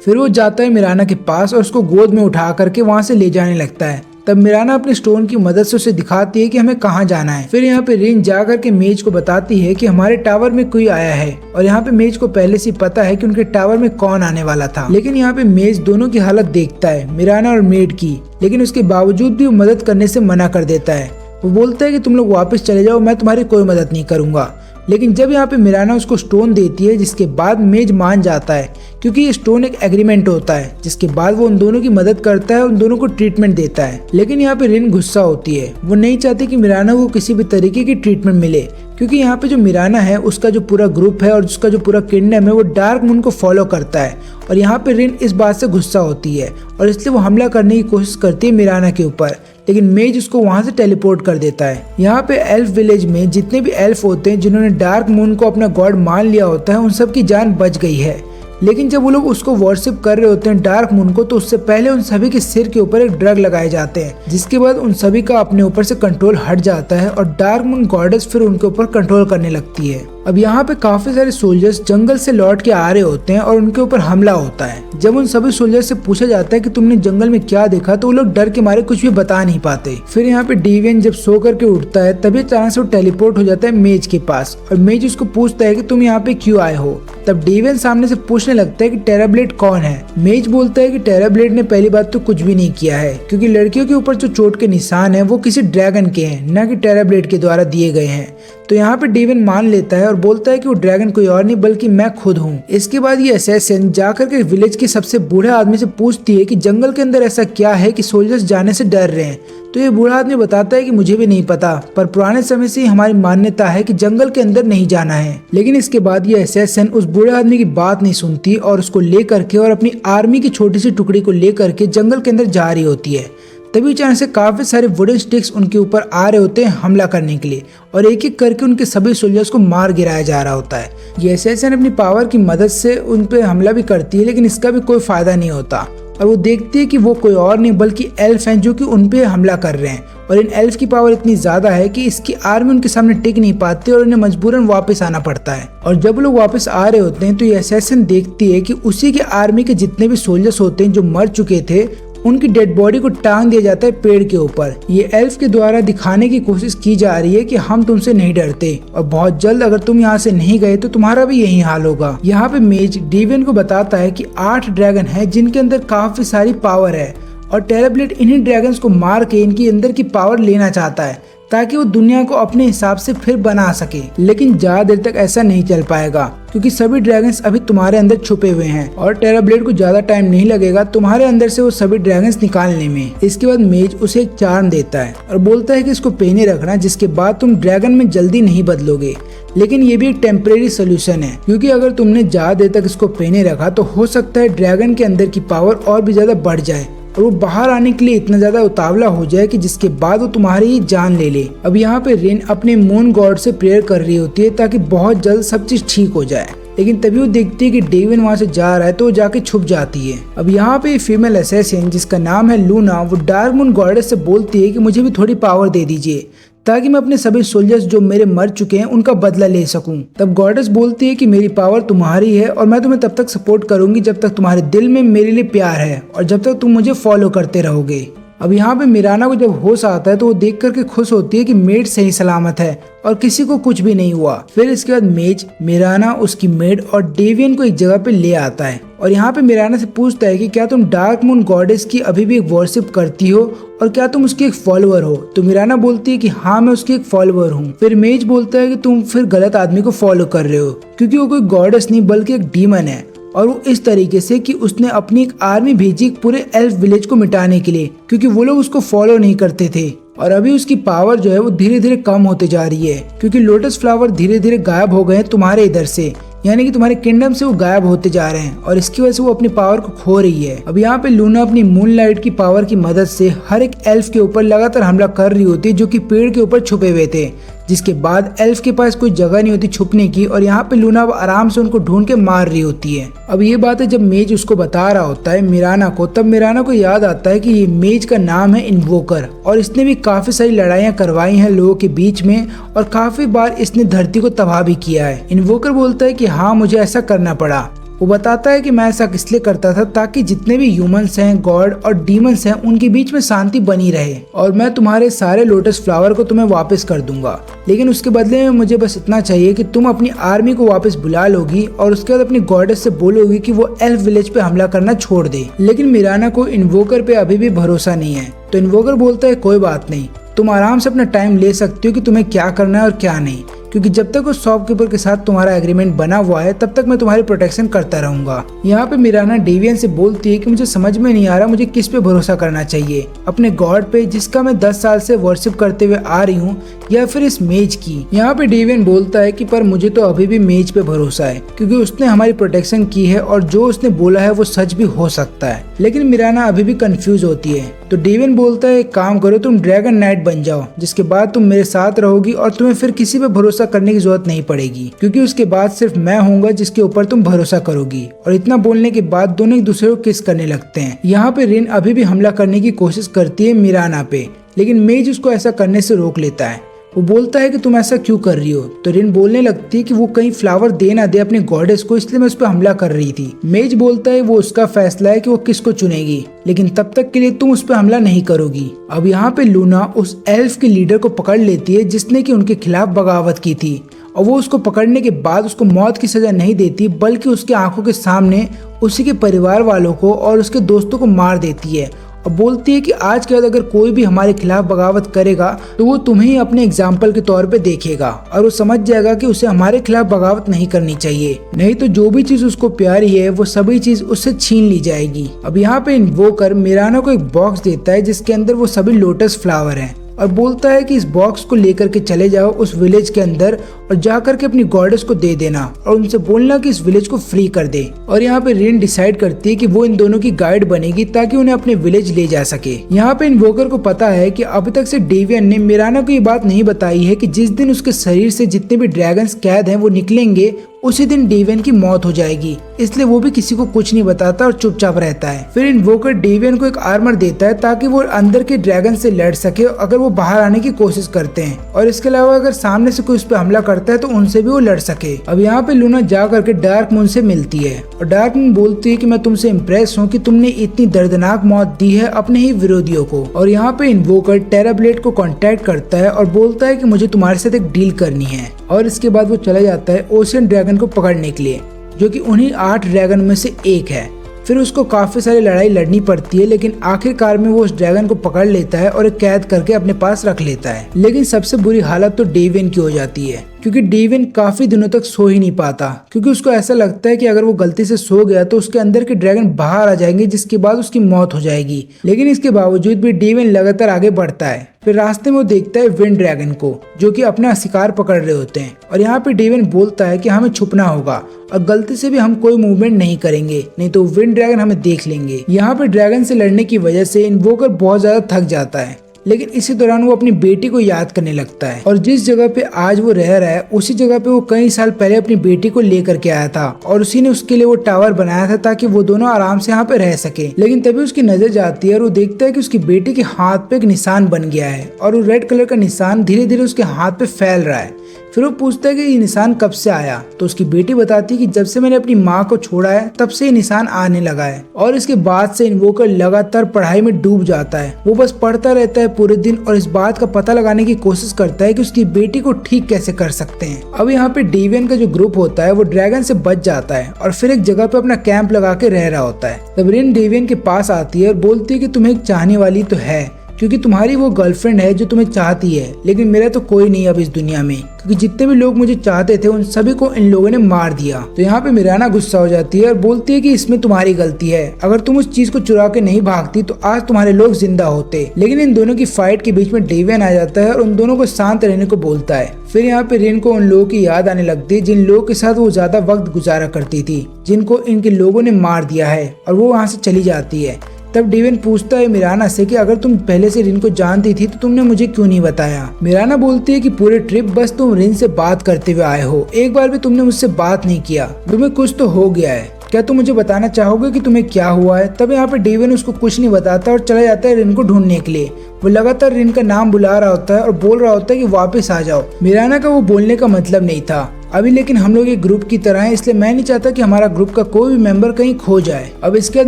फिर वो जाता है मिराना के पास और उसको गोद में उठा करके वहाँ से ले जाने लगता है। तब मिराना अपने स्टोन की मदद से उसे दिखाती है कि हमें कहाँ जाना है। फिर यहाँ पे रिन जा करके मेज को बताती है कि हमारे टावर में कोई आया है, और यहाँ पे मेज को पहले से पता है कि उनके टावर में कौन आने वाला था। लेकिन यहाँ पे मेज दोनों की हालत देखता है, मिराना और मेड की, लेकिन उसके बावजूद भी वो मदद करने से मना कर देता है। वो बोलता है कि तुम लोग वापस चले जाओ, मैं तुम्हारी कोई मदद नहीं करूंगा। लेकिन जब यहाँ पे मिराना उसको स्टोन देती है, जिसके बाद मेज मान जाता है, क्योंकि ये स्टोन एक एग्रीमेंट होता है। जिसके बाद वो उन दोनों की मदद करता है, उन दोनों को ट्रीटमेंट देता है। लेकिन यहाँ पे रिन गुस्सा होती है, वो नहीं चाहती कि मिराना को किसी भी तरीके की ट्रीटमेंट मिले, क्योंकि यहाँ पे जो मिराना है उसका जो पूरा ग्रुप है और उसका जो पूरा किंगडम है वो डार्क मून को फॉलो करता है। और यहाँ पे रिन इस बात से गुस्सा होती है और इसलिए वो हमला करने की कोशिश करती है मिराना के ऊपर, लेकिन मेज उसको वहां से टेलीपोर्ट कर देता है। यहाँ पे एल्फ विलेज में जितने भी एल्फ होते हैं जिन्होंने डार्क मून को अपना गॉड मान लिया होता है, उन सब की जान बच गई है। लेकिन जब वो लोग उसको वर्शिप कर रहे होते हैं डार्क मून को, तो उससे पहले उन सभी के सिर के ऊपर एक ड्रग लगाए जाते हैं, जिसके बाद उन सभी का अपने ऊपर से कंट्रोल हट जाता है और डार्क मून गॉडेस फिर उनके ऊपर कंट्रोल करने लगती है। अब यहाँ पे काफी सारे सोल्जर्स जंगल से लौट के आ रहे होते हैं और उनके ऊपर हमला होता है। जब उन सभी सोल्जर्स से पूछा जाता है कि तुमने जंगल में क्या देखा, तो वो लोग डर के मारे कुछ भी बता नहीं पाते। फिर यहाँ पे डेवियन जब सो करके उठता है, तभी अचानक से वो टेलीपोर्ट हो जाता है मेज के पास, और मेज उसको पूछता है कि तुम यहाँ पे क्यों आए हो। तब डेवियन सामने से पूछने लगता है कि टेराब्लेड कौन है। मेज बोलता है कि टेराब्लेड ने पहली बात तो कुछ भी नहीं किया है, क्योंकि लड़कियों के ऊपर जो चोट के निशान है वो किसी ड्रैगन के हैं, न कि टेराब्लेड के द्वारा दिए गए हैं। तो यहाँ पे डेवियन मान लेता है और बोलता है कि वो ड्रैगन कोई और नहीं बल्कि मैं खुद हूँ। इसके बाद ये असैसिन जाकर के विलेज के सबसे बूढ़े आदमी से पूछती है कि जंगल के अंदर ऐसा क्या है कि सोल्जर्स जाने से डर रहे हैं। तो ये बूढ़ा आदमी बताता है कि मुझे भी नहीं पता, पर पुराने समय से हमारी मान्यता है कि जंगल के अंदर नहीं जाना है। लेकिन इसके बाद ये असैसिन उस बूढ़े आदमी की बात नहीं सुनती और उसको लेकर के और अपनी आर्मी की छोटी सी टुकड़ी को लेकर के जंगल के अंदर जा रही होती है। तभी अचानक से काफी सारे वुडन स्टिक्स उनके ऊपर आ रहे होते हैं हमला करने के लिए, और एक एक करके उनके सभी सोल्जर्स को मार गिराया जा रहा होता है। ये असैसिन अपनी पावर की मदद से उन पे हमला भी करती है, लेकिन इसका भी कोई फायदा नहीं होता। और वो देखती है कि वो कोई और नहीं बल्कि एल्फ हैं जो कि उन पे हमला कर रहे हैं, और इन एल्फ की पावर इतनी ज्यादा है कि इसकी आर्मी उनके सामने टिक नहीं पाती और उन्हें मजबूरन वापस आना पड़ता है। और जब लोग वापस आ रहे होते हैं तो ये असैसिन देखती है कि उसी के आर्मी के जितने भी सोल्जर्स होते हैं जो मर चुके थे, उनकी डेड बॉडी को टांग दिया जाता है पेड़ के ऊपर। ये एल्फ के द्वारा दिखाने की कोशिश की जा रही है कि हम तुमसे नहीं डरते, और बहुत जल्द अगर तुम यहाँ से नहीं गए तो तुम्हारा भी यही हाल होगा। यहाँ पे मेज डेवियन को बताता है कि 8 ड्रैगन है जिनके अंदर काफी सारी पावर है, और टेराब्लेड इन्हीं ड्रैगन्स को मार के इनकी अंदर की पावर लेना चाहता है ताकि वो दुनिया को अपने हिसाब से फिर बना सके। लेकिन ज्यादा देर तक ऐसा नहीं चल पाएगा, क्योंकि सभी ड्रैगन्स अभी तुम्हारे अंदर छुपे हुए हैं और टेराब्लेड को ज्यादा टाइम नहीं लगेगा तुम्हारे अंदर से वो सभी ड्रैगन्स निकालने में। इसके बाद मेज उसे एक चार्म देता है और बोलता है कि इसको पहने रखना, जिसके बाद तुम ड्रैगन में जल्दी नहीं बदलोगे। लेकिन ये भी एक टेम्परेरी सोल्यूशन है, क्योंकि अगर तुमने ज्यादा देर तक इसको पहने रखा तो हो सकता है ड्रैगन के अंदर की पावर और भी ज्यादा बढ़ जाए और वो बाहर आने के लिए इतना ज्यादा उतावला हो जाए कि जिसके बाद वो तुम्हारी ही जान ले ले। अब यहाँ पे रिन अपने मून गॉड से प्रेयर कर रही होती है ताकि बहुत जल्द सब चीज ठीक हो जाए, लेकिन तभी वो देखती है कि डेवियन वहाँ से जा रहा है तो वो जाके छुप जाती है। अब यहाँ पे फीमेल असैसिन जिसका नाम है लूना, वो डार्क मून गॉडेस से बोलती है कि मुझे भी थोड़ी पावर दे दीजिए ताकि मैं अपने सभी सोल्जर्स जो मेरे मर चुके हैं उनका बदला ले सकूं। तब गॉडेस बोलती है कि मेरी पावर तुम्हारी है और मैं तुम्हें तब तक सपोर्ट करूंगी जब तक तुम्हारे दिल में मेरे लिए प्यार है और जब तक तुम मुझे फॉलो करते रहोगे। अब यहाँ पे मिराना को जब होश आता है तो वो देख करके खुश होती है कि मेड सही सलामत है और किसी को कुछ भी नहीं हुआ। फिर इसके बाद मेज मिराना, उसकी मेड और डेवियन को एक जगह पे ले आता है और यहाँ पे मिराना से पूछता है कि क्या तुम डार्क मून गॉडेस की अभी भी एक वर्शिप करती हो और क्या तुम उसकी एक फॉलोअर हो। तो मिराना बोलती है कि हाँ मैं उसकी एक फॉलोअर हूँ। फिर मेज बोलता है कि तुम फिर गलत आदमी को फॉलो कर रहे हो, क्योंकि वो कोई गॉडेस नहीं बल्कि एक डीमन है, और वो इस तरीके से कि उसने अपनी एक आर्मी भेजी पूरे एल्फ विलेज को मिटाने के लिए, क्योंकि वो लोग उसको फॉलो नहीं करते थे। और अभी उसकी पावर जो है वो धीरे धीरे कम होते जा रही है, क्योंकि लोटस फ्लावर धीरे धीरे गायब हो गए हैं तुम्हारे इधर से, यानी कि तुम्हारे किंगडम से वो गायब होते जा रहे हैं और इसकी वजह से वो अपनी पावर को खो रही है। अब यहाँ पे लूना अपनी मूनलाइट की पावर की मदद से हर एक एल्फ के ऊपर लगातार हमला कर रही होती है जो कि पेड़ के ऊपर छुपे हुए थे, जिसके बाद एल्फ के पास कोई जगह नहीं होती छुपने की और यहाँ पे लूना आराम से उनको ढूंढ के मार रही होती है। अब ये बात है जब मेज उसको बता रहा होता है मिराना को, तब मिराना को याद आता है कि ये मेज का नाम है इन्वोकर और इसने भी काफी सारी लड़ाइयाँ करवाई हैं लोगों के बीच में और काफी बार इसने धरती को तबाह भी किया है। इन्वोकर बोलता है कि हाँ मुझे ऐसा करना पड़ा, वो बताता है कि मैं ऐसा इसलिए करता था ताकि जितने भी ह्यूमंस हैं, गॉड और डीमंस हैं, उनके बीच में शांति बनी रहे और मैं तुम्हारे सारे लोटस फ्लावर को तुम्हें वापस कर दूंगा, लेकिन उसके बदले में मुझे बस इतना चाहिए कि तुम अपनी आर्मी को वापस बुला लोगी और उसके बाद अपनी गॉडेस से बोलोगी कि वो एल्फ विलेज पे हमला करना छोड़ दे। लेकिन मिराना को इन्वोकर पे अभी भी भरोसा नहीं है, तो इन्वोकर बोलता है कोई बात नहीं, तुम आराम से अपना टाइम ले सकती हो कि तुम्हें क्या करना है और क्या नहीं, क्योंकि जब तक उस शॉपकीपर के साथ तुम्हारा एग्रीमेंट बना हुआ है तब तक मैं तुम्हारी प्रोटेक्शन करता रहूंगा। यहाँ पे मिराना डेवियन से बोलती है कि मुझे समझ में नहीं आ रहा मुझे किस पे भरोसा करना चाहिए, अपने गॉड पे जिसका मैं 10 साल से वर्शिप करते हुए आ रही हूँ, या फिर इस मेज की। यहाँ पे डेवियन बोलता है कि पर मुझे तो अभी भी मेज पे भरोसा है, क्योंकि उसने हमारी प्रोटेक्शन की है और जो उसने बोला है वो सच भी हो सकता है। लेकिन मिराना अभी भी कंफ्यूज होती है, तो डेवियन बोलता है एक काम करो, तुम ड्रैगन नाइट बन जाओ, जिसके बाद तुम मेरे साथ रहोगी और तुम्हें फिर किसी पे भरोसा करने की जरूरत नहीं पड़ेगी, क्योंकि उसके बाद सिर्फ मैं होऊंगा जिसके ऊपर तुम भरोसा करोगी। और इतना बोलने के बाद दोनों एक दूसरे को किस करने लगते हैं। यहाँ पे रिन अभी भी हमला करने की कोशिश करती है मिराना पे, लेकिन मेज उसको ऐसा करने से रोक लेता है। वो बोलता है कि तुम ऐसा क्यों कर रही हो, तो रिन बोलने लगती है कि वो कहीं फ्लावर दे ना दे अपने गॉडेस को, इसलिए मैं उस पर हमला कर रही थी। मेज बोलता है वो उसका फैसला है कि वो किसको चुनेगी, लेकिन तब तक के लिए तुम उस पर हमला नहीं करोगी। अब यहाँ पे लूना उस एल्फ के लीडर को पकड़ लेती है जिसने कि उनके खिलाफ बगावत की थी, और वो उसको पकड़ने के बाद उसको मौत की सजा नहीं देती, बल्कि उसके आंखों के सामने उसी के परिवार वालों को और उसके दोस्तों को मार देती है और बोलती है कि आज के बाद अगर कोई भी हमारे खिलाफ बगावत करेगा तो वो तुम्हें ही अपने एग्जाम्पल के तौर पे देखेगा और वो समझ जाएगा कि उसे हमारे खिलाफ बगावत नहीं करनी चाहिए, नहीं तो जो भी चीज उसको प्यारी है वो सभी चीज उससे छीन ली जाएगी। अब यहाँ पे इन्वोकर मिराना को एक बॉक्स देता है जिसके अंदर वो सभी लोटस फ्लावर हैं और बोलता है कि इस बॉक्स को लेकर के चले जाओ उस विलेज के अंदर और जाकर के अपनी गॉडेस को दे देना और उनसे बोलना कि इस विलेज को फ्री कर दे। और यहाँ पे रिन डिसाइड करती है कि वो इन दोनों की गाइड बनेगी ताकि उन्हें अपने विलेज ले जा सके। यहाँ पे इन्वोकर को पता है कि अभी तक से डेवियन ने मिराना को ये बात नहीं बताई है कि जिस दिन उसके शरीर से जितने भी ड्रैगन्स कैद हैं वो निकलेंगे उसी दिन डेवियन की मौत हो जाएगी, इसलिए वो भी किसी को कुछ नहीं बताता और चुपचाप रहता है। फिर इन्वोकर डेवियन को एक आर्मर देता है ताकि वो अंदर के ड्रैगन से लड़ सके अगर वो बाहर आने की कोशिश करते हैं, और इसके अलावा अगर सामने से कोई उस पर हमला करता है तो उनसे भी वो लड़ सके। अब यहाँ पे लूना जा करके डार्क मून से मिलती है और डार्क मून बोलती है कि मैं तुमसे इम्प्रेस हूँ कि तुमने इतनी दर्दनाक मौत दी है अपने ही विरोधियों को। और यहाँ पे इन्वोकर टेराब्लेड को कांटेक्ट करता है और बोलता है कि मुझे तुम्हारे साथ एक डील करनी है, और इसके बाद वो चला जाता है ओशियन ड्रैगन को पकड़ने के लिए, जो कि उन्हीं 8 ड्रैगन में से एक है। फिर उसको काफी सारी लड़ाई लड़नी पड़ती है, लेकिन आखिरकार में वो उस ड्रैगन को पकड़ लेता है और एक कैद करके अपने पास रख लेता है। लेकिन सबसे बुरी हालत तो डेवियन की हो जाती है, क्योंकि डेवियन काफी दिनों तक सो ही नहीं पाता, क्योंकि उसको ऐसा लगता है कि अगर वो गलती से सो गया तो उसके अंदर के ड्रैगन बाहर आ जाएंगे, जिसके बाद उसकी मौत हो जाएगी। लेकिन इसके बावजूद भी डेवियन लगातार आगे बढ़ता है। फिर रास्ते में वो देखता है विंड ड्रैगन को, जो कि अपना शिकार पकड़ रहे होते हैं, और यहाँ पे डेवियन बोलता है कि हमें छुपना होगा और गलती से भी हम कोई मूवमेंट नहीं करेंगे, नहीं तो विंड ड्रैगन हमें देख लेंगे। यहाँ पे ड्रैगन से लड़ने की वजह से इन्वोकर बहुत ज्यादा थक जाता है, लेकिन इसी दौरान वो अपनी बेटी को याद करने लगता है, और जिस जगह पे आज वो रह रहा है उसी जगह पे वो कई साल पहले अपनी बेटी को लेकर के आया था, और उसी ने उसके लिए वो टावर बनाया था ताकि वो दोनों आराम से यहाँ पे रह सके। लेकिन तभी उसकी नजर जाती है और वो देखता है कि उसकी बेटी के हाथ पे एक निशान बन गया है, और वो रेड कलर का निशान धीरे धीरे उसके हाथ पे फैल रहा है। फिर वो पूछता है कि ये निशान कब से आया, तो उसकी बेटी बताती है कि जब से मैंने अपनी माँ को छोड़ा है तब से ये निशान आने लगा है। और इसके बाद से इन्वोकर लगातार पढ़ाई में डूब जाता है, वो बस पढ़ता रहता है पूरे दिन और इस बात का पता लगाने की कोशिश करता है कि उसकी बेटी को ठीक कैसे कर सकते हैं। अब यहाँ पे डेवियन का जो ग्रुप होता है वो ड्रैगन से बच जाता है और फिर एक जगह पे अपना कैंप लगा के रह रहा होता है। तब रिन डेवियन के पास आती है और बोलती है कि तुम्हें एक चाहने वाली तो है, क्योंकि तुम्हारी वो गर्लफ्रेंड है जो तुम्हें चाहती है, लेकिन मेरा तो कोई नहीं अब इस दुनिया में, क्योंकि जितने भी लोग मुझे चाहते थे उन सभी को इन लोगों ने मार दिया। तो यहाँ पे मिराना गुस्सा हो जाती है और बोलती है कि इसमें तुम्हारी गलती है, अगर तुम उस चीज को चुरा के नहीं भागती तो आज तुम्हारे लोग जिंदा होते। लेकिन इन दोनों की फाइट के बीच में डेवियन आ जाता है और उन दोनों को शांत रहने को बोलता है। फिर यहाँ पे रिन को उन लोगों की याद आने लगती है जिन लोगों के साथ वो ज्यादा वक्त गुजारा करती थी, जिनको इनके लोगों ने मार दिया है, और वो वहाँ से चली जाती है। तब डेवियन पूछता है मिराना से कि अगर तुम पहले से रिन को जानती थी तो तुमने मुझे क्यों नहीं बताया। मिराना बोलती है कि पूरे ट्रिप बस तुम रिन से बात करते हुए आए हो, एक बार भी तुमने मुझसे बात नहीं किया, तुम्हें कुछ तो हो गया है, क्या तुम मुझे बताना चाहोगे कि तुम्हें क्या हुआ है। तब यहाँ पे डेवियन उसको कुछ नहीं बताता और चला जाता है रिन को ढूंढने के लिए। वो लगातार रिन का नाम बुला रहा होता है और बोल रहा होता है कि वापस आ जाओ। मिराना का वो बोलने का मतलब नहीं था, अभी लेकिन हम लोग एक ग्रुप की तरह हैं, इसलिए मैं नहीं चाहता कि हमारा ग्रुप का कोई भी मेंबर कहीं खो जाए। अब इसके बाद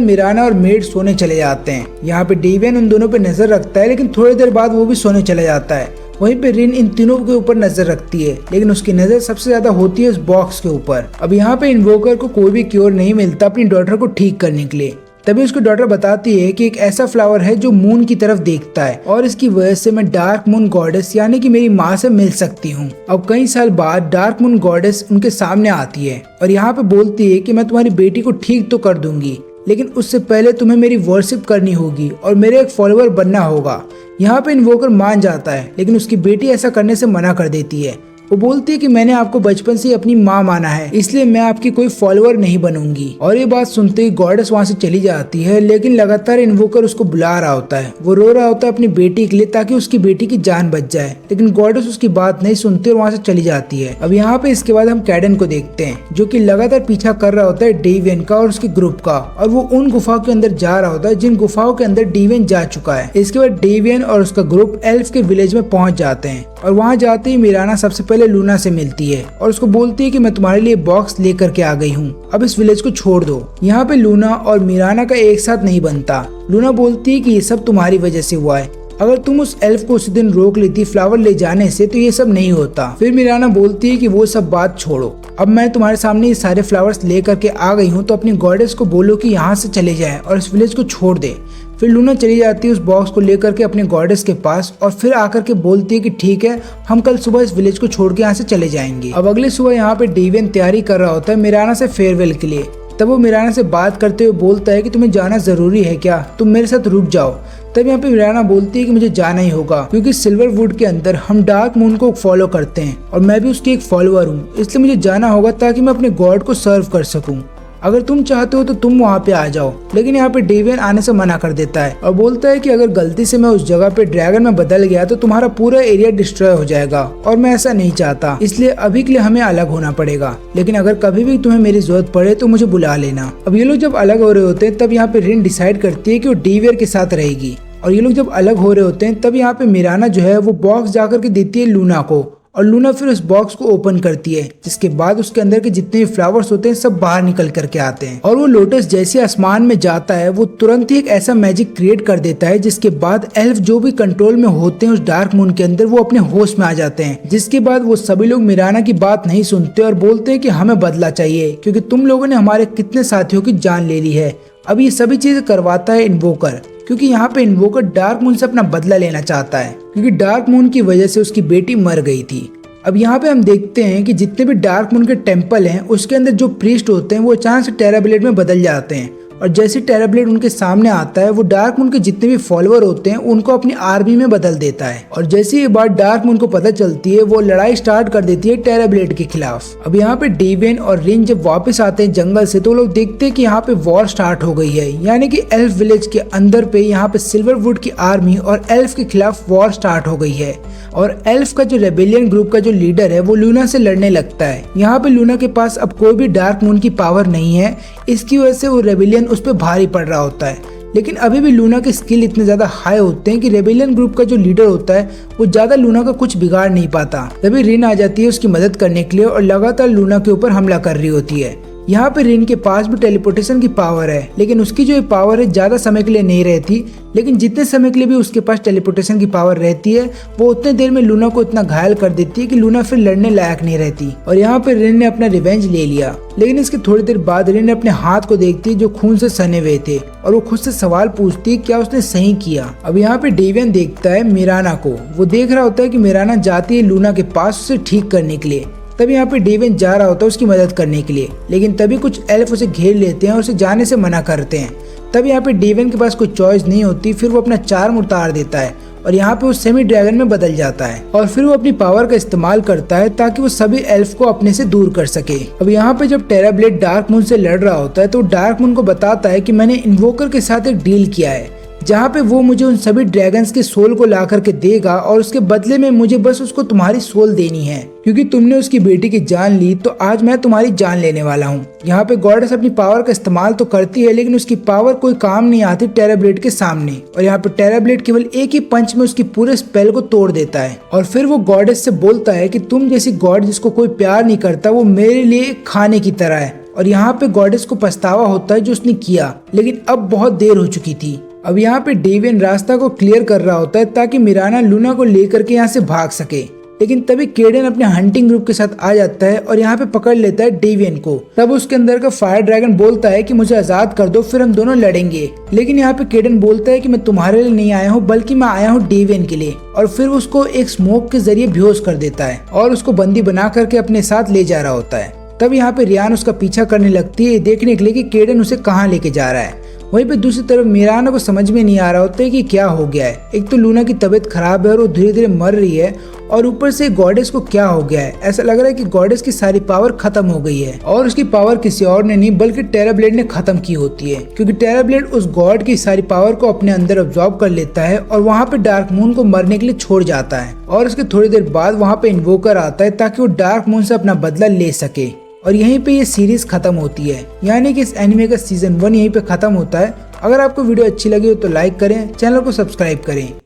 मिराना और मेड सोने चले जाते हैं। यहाँ पे डेवियन उन दोनों पे नजर रखता है, लेकिन थोड़ी देर बाद वो भी सोने चला जाता है। वहीं पे रिन इन तीनों के ऊपर नजर रखती है, लेकिन उसकी नजर सबसे ज्यादा होती है उस बॉक्स के ऊपर। अब यहाँ पे इन्वोकर को कोई भी क्योर नहीं मिलता अपनी डॉटर को ठीक करने के लिए। तभी उसकी डॉटर बताती है कि एक ऐसा फ्लावर है जो मून की तरफ देखता है और इसकी वजह से मैं डार्क मून गॉडेस यानी कि मेरी माँ से मिल सकती हूँ। अब कई साल बाद डार्क मून गॉडेस उनके सामने आती है और यहाँ पे बोलती है कि मैं तुम्हारी बेटी को ठीक तो कर दूंगी, लेकिन उससे पहले तुम्हें मेरी वर्शिप करनी होगी और मेरे एक फॉलोअर बनना होगा। यहाँ पे इन्वोकर मान जाता है, लेकिन उसकी बेटी ऐसा करने से मना कर देती है। वो बोलती है कि मैंने आपको बचपन से अपनी माँ माना है, इसलिए मैं आपकी कोई फॉलोअर नहीं बनूंगी। और ये बात सुनते ही गॉडेस वहाँ से चली जाती है, लेकिन लगातार इन्वोकर उसको बुला रहा होता है। वो रो रहा होता है अपनी बेटी के लिए ताकि उसकी बेटी की जान बच जाए, लेकिन गॉडेस उसकी बात नहीं सुनती और वहाँ से चली जाती है। अब यहाँ पे इसके बाद हम कैडन को देखते हैं, जो कि लगातार पीछा कर रहा होता है डेवियन का और उसके ग्रुप का, और वो उन गुफाओं के अंदर जा रहा होता है जिन गुफाओं के अंदर डेवियन जा चुका है। इसके बाद डेवियन और उसका ग्रुप एल्फ के विलेज में पहुंच जाते हैं और वहाँ जाते ही मिराना सबसे पहले लूना से मिलती है और उसको बोलती है कि मैं तुम्हारे लिए बॉक्स लेकर के आ गई हूँ, अब इस विलेज को छोड़ दो। यहाँ पे लूना और मिराना का एक साथ नहीं बनता। लूना बोलती है कि ये सब तुम्हारी वजह से हुआ है, अगर तुम उस एल्फ को उसी दिन रोक लेती फ्लावर ले जाने से तो ये सब नहीं होता। फिर मिराना बोलती है कि वो सब बात छोड़ो, अब मैं तुम्हारे सामने ये सारे फ्लावर्स लेकर के आ गई हूँ, तो अपनी गॉडेस को बोलो कि यहाँ से चले जाए और इस विलेज को छोड़ दे। फिर लूना चली जाती है उस बॉक्स को लेकर के अपने गॉडेस के पास और फिर आकर के बोलती है कि ठीक है, हम कल सुबह इस विलेज को छोड़ के यहाँ से चले जाएंगे। अब अगले सुबह यहाँ पे डेवियन तैयारी कर रहा होता है मिराना से फेयरवेल के लिए। तब वो मिराना से बात करते हुए बोलता है कि तुम्हें जाना जरूरी है क्या, तुम मेरे साथ रुक जाओ। तब यहाँ पे मिराना बोलती है कि मुझे जाना ही होगा, क्योंकि सिल्वर वुड के अंदर हम डार्क मून को फॉलो करते हैं और मैं भी उसकी एक फॉलोअर हूँ, इसलिए मुझे जाना होगा ताकि मैं अपने गॉड को सर्व कर सकूँ। अगर तुम चाहते हो तो तुम वहाँ पे आ जाओ। लेकिन यहाँ पे डेवियन आने से मना कर देता है और बोलता है कि अगर गलती से मैं उस जगह पे ड्रैगन में बदल गया तो तुम्हारा पूरा एरिया डिस्ट्रॉय हो जाएगा और मैं ऐसा नहीं चाहता, इसलिए अभी के लिए हमें अलग होना पड़ेगा। लेकिन अगर कभी भी तुम्हें मेरी जरूरत पड़े तो मुझे बुला लेना। अब ये लोग जब अलग हो रहे होते हैं तब यहाँ पे रिन डिसाइड करती है कि वो डेवियर के साथ रहेगी। और ये लोग जब अलग हो रहे होते हैं तब यहाँ पे मिराना जो है वो बॉक्स जाकर के देती है लूना को और लूना फिर उस बॉक्स को ओपन करती है, जिसके बाद उसके अंदर के जितने भी फ्लावर्स होते हैं सब बाहर निकल करके आते हैं। और वो लोटस जैसे आसमान में जाता है वो तुरंत ही एक ऐसा मैजिक क्रिएट कर देता है, जिसके बाद एल्फ जो भी कंट्रोल में होते हैं उस डार्क मून के अंदर वो अपने होश में आ जाते हैं। जिसके बाद वो सभी लोग मिराना की बात नहीं सुनते और बोलते हैं कि हमें बदला चाहिए, क्योंकि तुम लोगों ने हमारे कितने साथियों की जान ले ली है। अब ये सभी चीजें करवाता है इन्वोकर, क्योंकि यहाँ पे इन्वोकर डार्क मून से अपना बदला लेना चाहता है, क्योंकि डार्क मून की वजह से उसकी बेटी मर गई थी। अब यहाँ पे हम देखते हैं कि जितने भी डार्क मून के टेम्पल हैं उसके अंदर जो प्रीस्ट होते हैं वो अचानक से टेराब्लेड में बदल जाते हैं, और जैसे टेराब्लेड उनके सामने आता है वो डार्क मून के जितने भी फॉलोअर होते हैं उनको अपनी आर्मी में बदल देता है। और जैसे ये बात डार्क मून को पता चलती है वो लड़ाई स्टार्ट कर देती है टेराब्लेड के खिलाफ। अब यहाँ पे डेवियन और रिन जब वापस आते हैं जंगल से तो लोग देखते हैं कि यहाँ पे वॉर स्टार्ट हो गई है, यानी कि एल्फ विलेज के अंदर पे यहाँ पे सिल्वर वुड की आर्मी और एल्फ के खिलाफ वॉर स्टार्ट हो गई है। और एल्फ का जो रेबेलियन ग्रुप का जो लीडर है वो लूना से लड़ने लगता है। यहाँ पे लूना के पास अब कोई भी डार्क मून की पावर नहीं है, इसकी वजह से वो रेबेलियन उस पर भारी पड़ रहा होता है। लेकिन अभी भी लूना के स्किल इतने ज्यादा हाई होते हैं कि रेबेलियन ग्रुप का जो लीडर होता है वो ज्यादा लूना का कुछ बिगाड़ नहीं पाता। तभी रिन आ जाती है उसकी मदद करने के लिए और लगातार लूना के ऊपर हमला कर रही होती है। यहाँ पे रिन के पास भी टेलीपोर्टेशन की पावर है, लेकिन उसकी जो पावर है ज्यादा समय के लिए नहीं रहती, लेकिन जितने समय के लिए भी उसके पास टेलीपोर्टेशन की पावर रहती है वो उतने देर में लूना को इतना घायल कर देती है कि लूना फिर लड़ने लायक नहीं रहती। और यहाँ पे रिन ने अपना रिवेंज ले लिया, लेकिन इसके थोड़ी देर बाद रिन अपने हाथ को देखती है जो खून से सने हुए थे और वो खुद से सवाल पूछती है क्या उसने सही किया। अब यहाँ पे डेवियन देखता है मिराना को, वो देख रहा होता है कि मिराना जाती है लूना के पास उसे ठीक करने के लिए। तभी यहाँ पे डेवियन जा रहा होता है उसकी मदद करने के लिए, लेकिन तभी कुछ एल्फ उसे घेर लेते हैं और उसे जाने से मना करते हैं। तब यहाँ पे डेवियन के पास कोई चॉइस नहीं होती, फिर वो अपना चार्म उतार देता है और यहाँ पे वो सेमी ड्रैगन में बदल जाता है और फिर वो अपनी पावर का इस्तेमाल करता है ताकि वो सभी एल्फ को अपने से दूर कर सके। अब यहाँ पे जब टेराब्लेड डार्क मून से लड़ रहा होता है तो डार्क मून को बताता है कि मैंने इन्वोकर के साथ एक डील किया है, जहाँ पे वो मुझे उन सभी ड्रैगन्स के सोल को ला करके देगा और उसके बदले में मुझे बस उसको तुम्हारी सोल देनी है, क्योंकि तुमने उसकी बेटी की जान ली तो आज मैं तुम्हारी जान लेने वाला हूँ। यहाँ पे गॉडेस अपनी पावर का इस्तेमाल तो करती है, लेकिन उसकी पावर कोई काम नहीं आती टेराब्लेड के सामने। और यहाँ पे टेराब्लेड केवल एक ही पंच में उसकी पूरे स्पेल को तोड़ देता है। और फिर वो गॉडेस से बोलता है कि तुम जैसी गॉड जिसको कोई प्यार नहीं करता वो मेरे लिए खाने की तरह है। और यहाँ पे गॉडेस को पछतावा होता है जो उसने किया, लेकिन अब बहुत देर हो चुकी थी। अब यहाँ पे डेवियन रास्ता को क्लियर कर रहा होता है ताकि मिराना लूना को लेकर के यहाँ से भाग सके, लेकिन तभी केडन अपने हंटिंग ग्रुप के साथ आ जाता है और यहाँ पे पकड़ लेता है डेवियन को। तब उसके अंदर का फायर ड्रैगन बोलता है कि मुझे आजाद कर दो, फिर हम दोनों लड़ेंगे। लेकिन यहाँ पे केडन बोलता है कि मैं तुम्हारे लिए नहीं आया हूँ, बल्कि मैं आया हूँ डेवियन के लिए। और फिर उसको एक स्मोक के जरिए बेहोश कर देता है और उसको बंदी बना करके अपने साथ ले जा रहा होता है। तब यहाँ पे रियान उसका पीछा करने लगती है देखने के लिए कि केडन उसे कहाँ लेके जा रहा है। वहीं पे दूसरी तरफ मिराना को समझ में नहीं आ रहा होता है कि क्या हो गया है। एक तो लूना की तबीयत खराब है और वो धीरे धीरे मर रही है, और ऊपर से गॉडेस को क्या हो गया है। ऐसा लग रहा है कि गॉडेस की सारी पावर खत्म हो गई है, और उसकी पावर किसी और ने नहीं बल्कि टेराब्लेड ने खत्म की होती है, क्योंकि टेराब्लेड उस गॉड की सारी पावर को अपने अंदर अब्सॉर्ब कर लेता है और वहाँ पे डार्क मून को मरने के लिए छोड़ जाता है। और उसके थोड़ी देर बाद वहाँ पे इन्वोकर आता है ताकि वो डार्क मून से अपना बदला ले सके। और यहीं पे ये सीरीज खत्म होती है, यानी कि इस एनिमे का सीजन 1 यहीं पे खत्म होता है। अगर आपको वीडियो अच्छी लगी हो तो लाइक करें, चैनल को सब्सक्राइब करें।